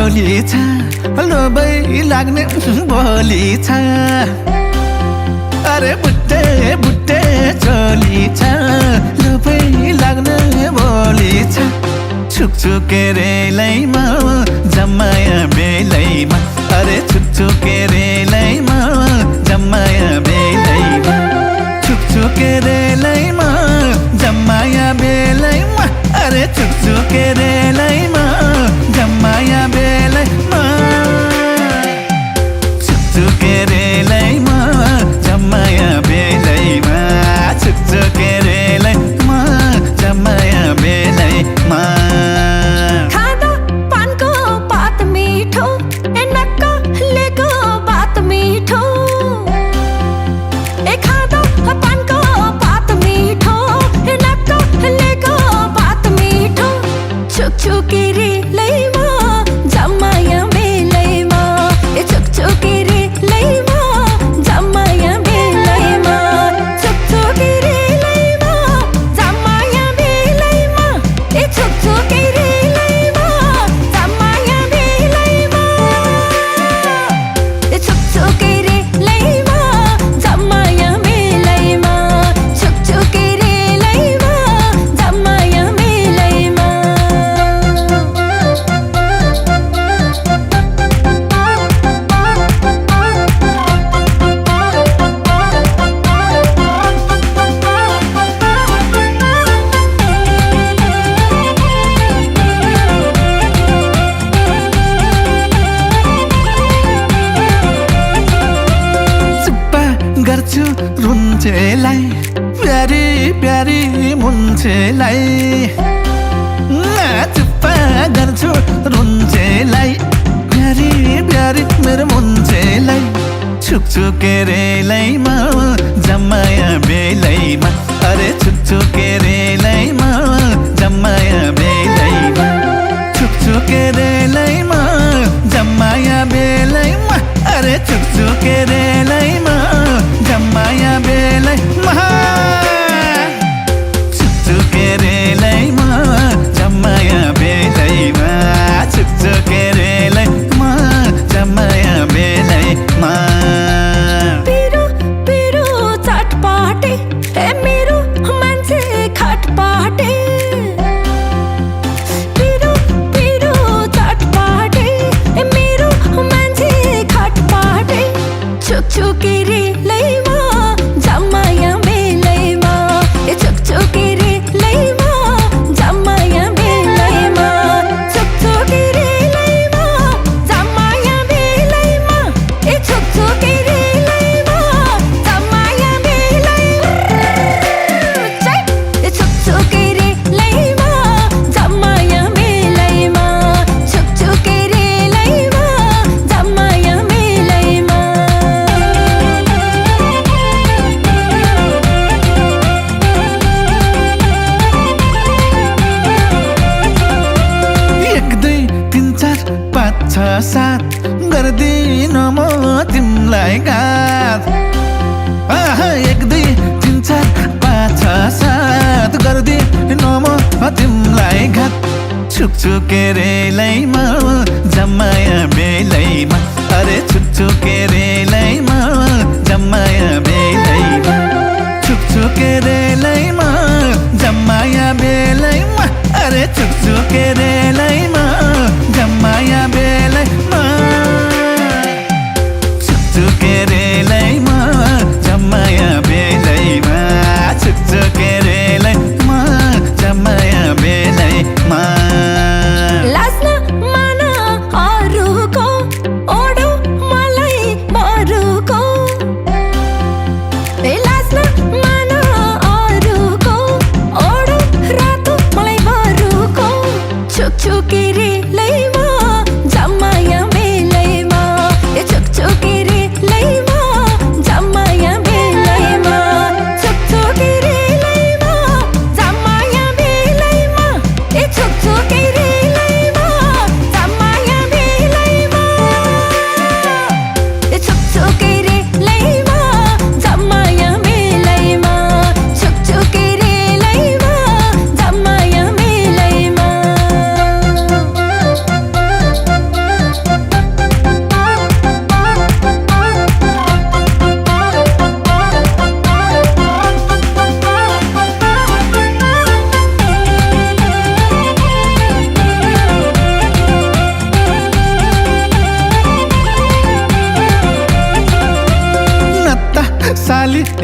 बोली छ लोभै लाग्ने बोली छ अरे बुट्टे बुट्टे चोली छ लोभै लाग्ने बोली छ छुकछुके रेलैमा जम्माया बेलैमा अरे छुकछुके रेलैमा जम्माया बेलैमा छुकछुके रेलैमा जम्माया बेलैमा अरे छुकछुके रेलैमा जम्माया बेलैमा छुकछुके रेलैमा जम्माया बेलैमा छुकछुके रेलैमा जम्माया बेलैमा खाँदा पानको पात मिठो नक्कलेको बात मिठो खाँदा पानको पात मिठो नक्कलेको बात मिठो छुकछुके रेलैमा जम्माया बेलैमा छुकछुके रेलैमा जम्माया बेलैमा छुकछुके रेलैमा जम्माया बेलैमा छुकछुके रेलैमा जम्माया बेलैमा छुकछुके रेलैमा जम्माया बेलैमा छुकछुके रेलैमा जम्माया बेलैमा चुप्पा गर्छु रुन्छेलाई प्यारी प्यारी मुन्छेलाई चुप्पा गर्छु रुन्छेलाई प्यारी प्यारी मेरो मुन्छेलाई छुकछुके रेलैमा जम्माया बेलैमा अरे छुकछुके रेलैमा जम्माया बेलैमा छुकछुके रेलैमा जम्माया बेलैमा अरे छुकछुके रेलैमा जम्माया बेलैमा छुकछुके रेलैमा जम्माया बेलैमा छुकछुके रेलैमा जम्माया बेलैमा पिरो पिरो चटपटे मेरो मान्छे खटपटे पिरो पिरो चटपटे मेरो मान्छे खटपटे छुकछुके रेलैमा जम्माया बेलैमा छुकछुके रेलैमा जम्माया बेलैमा छुकछुके रेलैमा जम्माया बेलैमा छुकछुके रेलैमा जम्माया बेलैमा छुकछुके रेलैमा जम्माया बेलैमा छुकछुके रेलैमा जम्माया बेलैमा एक दुई तिन चार पाँच छ सात गर्दिन म तिमीलाई घात एक दुई तिन चार पाँच छ सात गर्दिन म तिमीलाई घात छुकछुके रेलैमा जम्माया बेलैमा अरे छुकछुके रेलैमा जम्माया बेलैमा छुकछुके रेलैमा जम्माया बेलैमा अरे छुकछुके रेलैमा जम्माया बेलैमा छुकछुके रेलैमा जम्माया बेलैमा छुकछुके रेलैमा जम्माया बेलैमा लास्न मन अरूको ओढो मलाई बरुको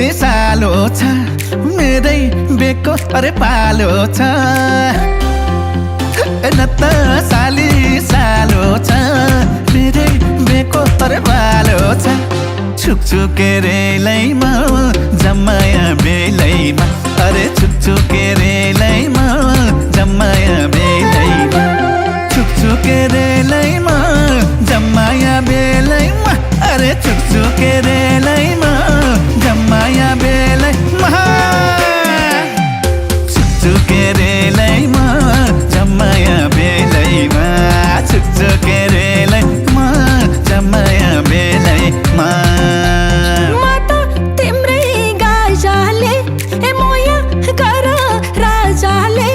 ए सालो छ मेरै बेको अरे पालो छ न त साली सालो छ मेरै बेको अरे पालो छ छुकछुके रेलैमा जम्माया बेलैमा अरे छुकछुके रेलैमा जम्माया बेलैमा छुकछुके रेलैमा जम्माया बेलैमा अरे छुकछुके रेलैमा जम्माया बेलैमा छुकछुके रेलैमा जम्माया बेलैमा छुकछुके रेलैमा जम्माया बेलैमा म त तिम्रै गाजाले ए मोया गर राजाले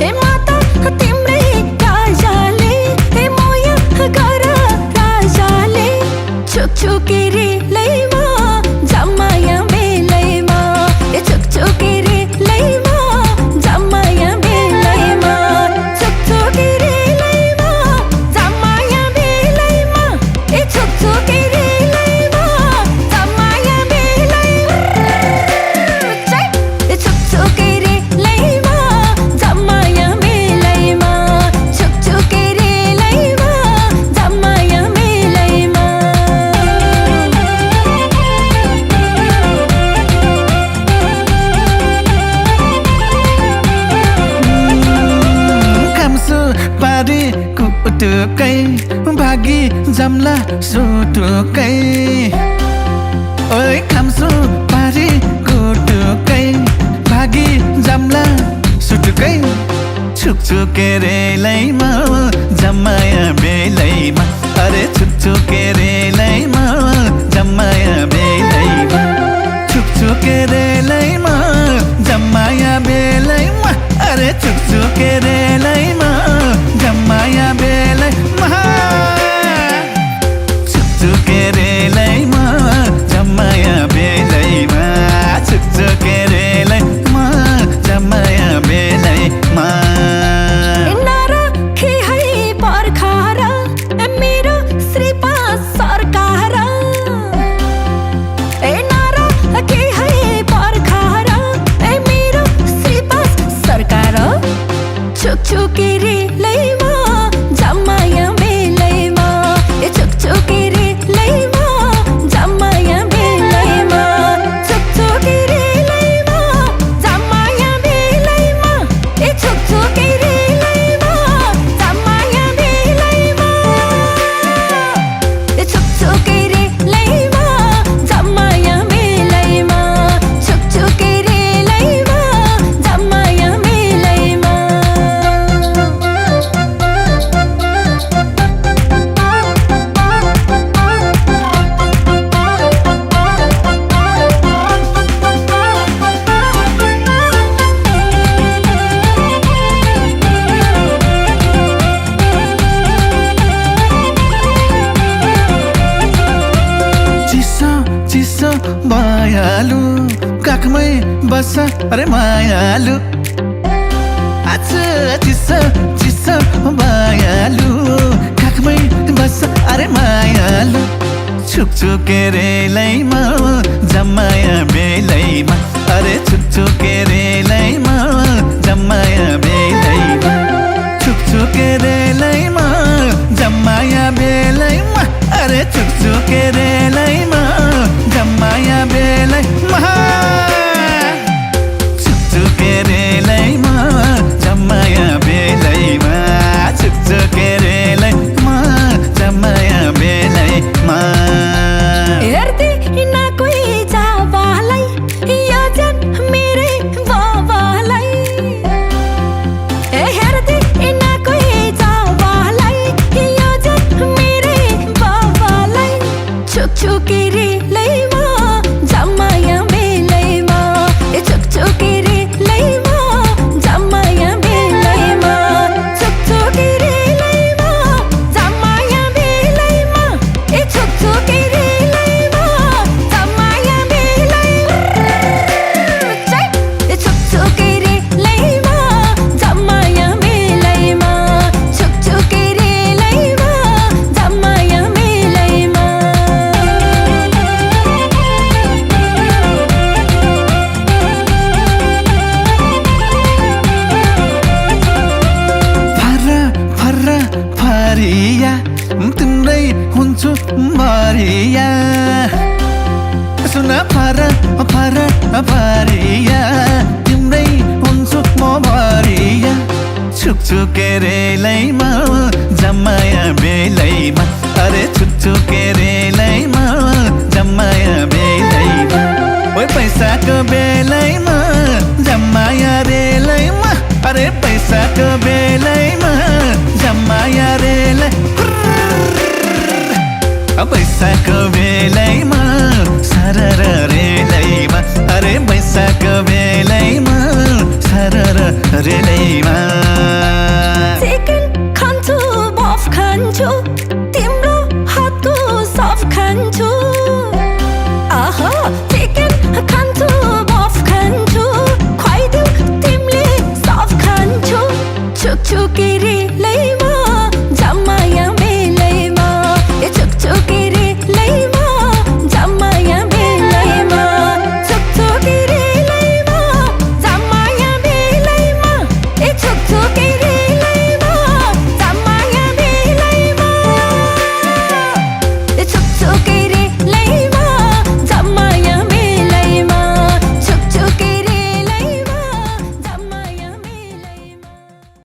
ए म त तिम्रै गाजाले ए मोया गर राजाले छुकछुके रेलैमा जम्माया बेलैमा ए छुकछुके रेलैमा जम्माया बेलैमा छुकछुके रेलैमा जम्माया बेलैमा ए छुकछुके रेलैमा जम्माया बेलैमा ए छुकछुके रेलैमा जम्माया बेलैमा छुकछुके रेलैमा जम्माया बेलैमा खाम्सु पारी कुटुकै भागी जम्ला सुटुकै ओइ खाम्सु पारी कुटुकै भागी जम्ला सुटुकै छुकछुके रेलैमा जम्माया बेलैमा अरे छुकछुके रेलैमा जम्माया बेलैमा छुकछुके रेलैमा जम्माया बेलैमा अरे छुकछुके रेलैमा जम्माया बेलैमा छुकछुके रेलैमा जम्माया बेलैमा छुकछुके रेलैमा जम्माया बेलैमा नराखे है पर्खार मेरो श्रीपाद सरकार ए नराखे है पर्खार मेरो श्रीपाद सरकार छुकछुके रेलैमा जम्माया बेलैमा ए छुकछुके रेलैमा जम्माया बेलैमा छुकछुके रेलैमा जम्माया बेलैमा ए छुकछुके रेलैमा जम्माया बेलैमा ए छुकछुके रेलैमा जम्माया बेलैमा छुकछुके रेलैमा जम्माया बेलैमा चिसो चिसो भयालु काखमै बस अरे मायालु आज चिसो चिसो भयालु काखमै बस अरे मायालु छुकछुके रेलैमा जम्माया बेलैमा अरे छुकछुके रेलैमा जम्माया बेलैमा छुकछुके रेलैमा जम्माया बेलैमा अरे छुकछुके रेलैमा जम्माया बेलैमा छुकछुके रेलैमा जम्माया बेलैमा छुकछुके रेलैमा जम्माया बेलैमा हेर्दै न कोही जाबालाई यो जन मेरै बाबालाई छुकछुके रेलैमा जम्माया बेलैमा अरे छुकछुके रेलैमा जम्माया बेलैमा ओइ पैसाको बेलैमा जम्माया रेलैमा अरे पैसाको बेलैमा जम्माया रेलै पैसाको बेलैमा सरर रेलैमा अरे पैसाको बेलैमा सरर रेलैमा चिकन खान्छु बफ खान्छु तिम्रो हातको सफ खान्छु आहा चिकन खान्छु बफ खान्छु खुवाइदेऊ तिमीले सफ खान्छु छुकछुके रेलैमा